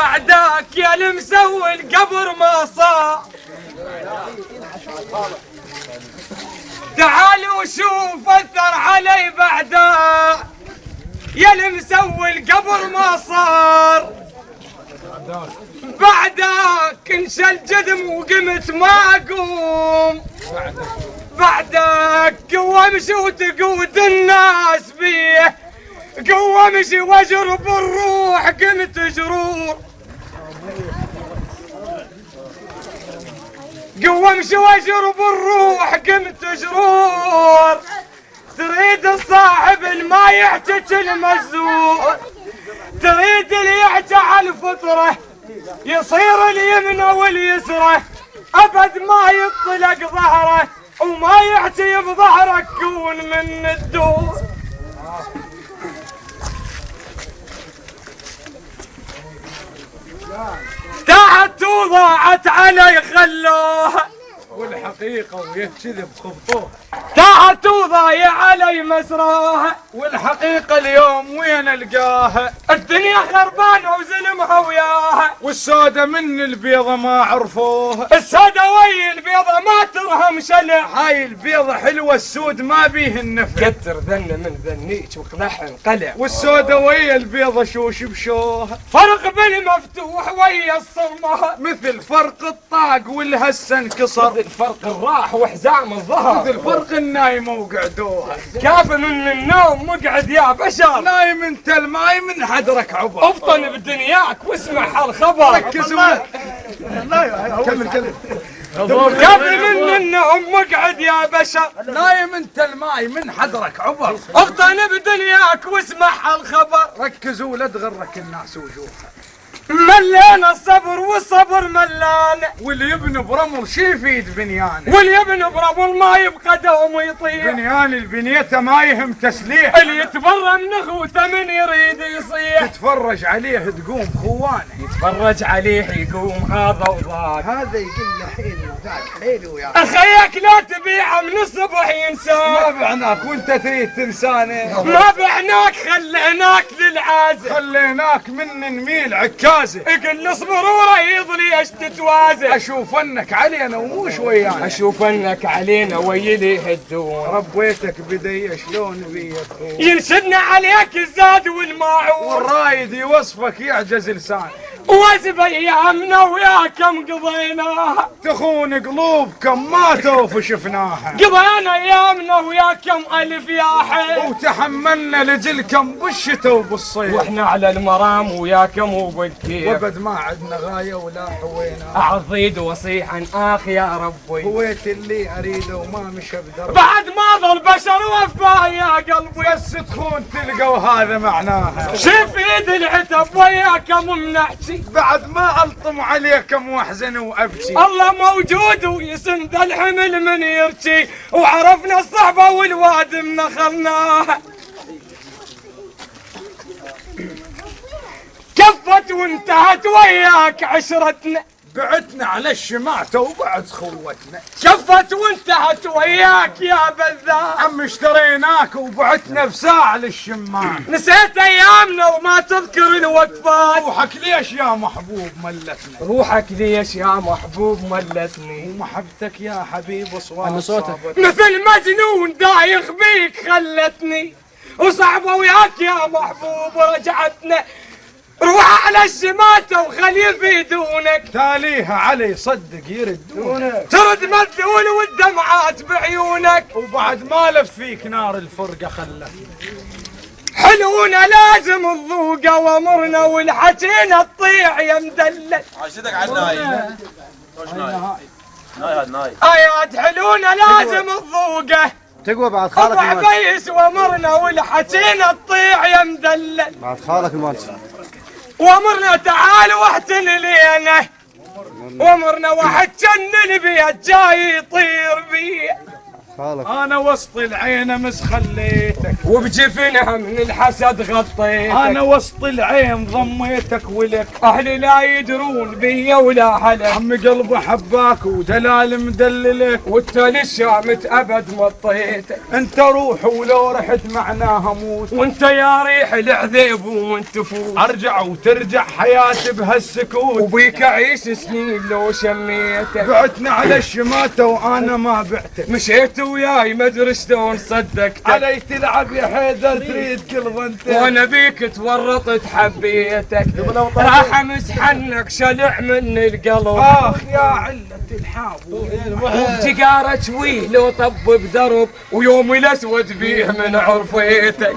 بعدك يا المسوي القبر ما صار. تعالوا شوف اثر علي بعدك يا المسوي القبر ما صار. بعدك انشل جدم وقمت ما اقوم. بعدك قوة امشي وتقود الناس بيه. قوة امشي واجرب الروح قمت جرور. قوة امشي واجرب الروح قمت جرور. تريد الصاحب ما يحتج المزور. تريد اللي يحتى على الفطرة يصير اليمنى واليسرى. ابد ما يطلق ظهره وما يحتي بظهرك كون من الدور. تحت وضاعت علي خلوها والحقيقة ويكذب خبطوها. تحت وضايع علي مسراها والحقيقة اليوم وين القاها؟ الدنيا خربانة وزلمها وياها. والسودة من البيضة ما عرفوها. السودة وي البيضة ما ترهم شلع. هاي البيضة حلوة السود ما بيه النفع. كتر ذن من ذنيك وقلح انقلع. والسودة ويا البيضة شوش بشوها. فرق بالمفتوح ويا الصرمة. مثل فرق الطاق والهسة انكسر. مثل فرق الراح وحزام الظهر. مثل فرق النايمة وقعدوها. كاف من النوم مقعد يا بشر. نايم انت الماي من حدرك عبر. افطن بدنياك واسمع هالخبر. ركزوا. كمل. كاف من النوم مقعد يا بشر. نايم انت الماي من حدرك عبر. افطن بدنياك واسمع هالخبر. ركزوا لا تغرك الناس وجوهها. ملان الصبر والصبر ملان. واللي يبني برمل شي يفيد بنيانه. واللي يبني برمل ما يبقى دوم يطير. بنيان البنيته ما يهم تسليح. اللي يتبرى من اخوته من يريد يصيح. تتفرج عليه تقوم خوانه. يتفرج عليه يقوم هذا وذاك. هذا يقول له حيلي وذاك حيلي وياك. اخيك لا تبيعه من الصبح ينساك. ما بعناك وانت تريد تنسانه. ما بعناك خليناك للعازة. خليناك من نميل عكازه. يقول اصبر وريض ليش تتوازن. اشوف انك علينا ومو شويانا. اشوف انك علينا ويلي يهدون. ربيتك بدي شلون بي تخون. ينشدنا عليك الزاد والماعون. والرايد يوصفك يعجز لسانه. واسب ايامنا وياكم قضيناها. تخون قلوبكم ما توف شفناها. قضينا ايامنا وياكم الف يا حي. وتحملنا لجلكم بالشتاء وبالصيف. واحنا على المرام وياكم وبالكيف. وابد ما عدنا غايه ولا حوينا. اعضيد وصيحا اخ يا ربي. هويت اللي اريده وما مشى بدرب. بعد ما ظل بشر وفاه يا قلبي. بس تخون تلقوا هذا معناها. شوف ايد العتب وياكم منحكي. بعد ما الطم عليكم واحزن وابكي. الله موجود ويسند الحمل من يركي. وعرفنا الصحبه والواد منخلناها. كفت وانتهت وياك عشرتنا. بعتنا على الشماتة وبعد خوتنا. كفت وانتهت وياك يا بذاء. عم اشتريناك وبعتنا بساعة للشمال. نسيت ايامنا وما تذكر الوقفات. روحك ليش يا محبوب ملتنا. روحك ليش يا محبوب ملتني. ومحبتك يا حبيب صوتك مثل مجنون دايخ بيك خلتني. وصعبة وياك يا محبوب رجعتنا. روح على الشماتة وخلي في دونك. تاليها علي صدق يردونك. ترد مذهول والدمعات بعيونك. وبعد ما لف فيك نار الفرقة خلتني. حلونا لازم الذوقة وامرنا والحكينا تطيع يا مدلل. عشتك على الناي. وش ناي؟ ناي هذا ناي. ايات حلونا لازم الذوقة. تقوى بعد خالك المالتي. بيس وامرنا والحكينا تطيع يا مدلل. بعد خالك المالتي. وامرنا تعال واحتل لينا. وامرنا واحد جن البيت جاي يطير بيه. خالك انا وسط العين مس خليتك، وبجفنها من الحسد غطيتك. انا وسط العين ضميتك ولك، اهلي لا يدرون بيا ولا حلك. عمي قلبي حباك ودلال مدللك، وانت للشامت ابد مطيتك. انت روح ولو رحت معناها موت، وانت يا ريح العذيب وانت فوت. ارجع وترجع حياتي بهالسكوت، وبيك اعيش سنين لو شميتك. بعتنا على الشماتة وانا ما بعتك، مشيت وياي ما ادري شلون صدقتك. علي تلعب يا حيدر تريد كل ظنتك، وانا بيك تورطت حبيتك. راح امس حنك شلع مني القلب. اخ يا علة الحاب وبتقارة شويه لو طب بدرب، ويومي الاسود بيه من عرفيتك.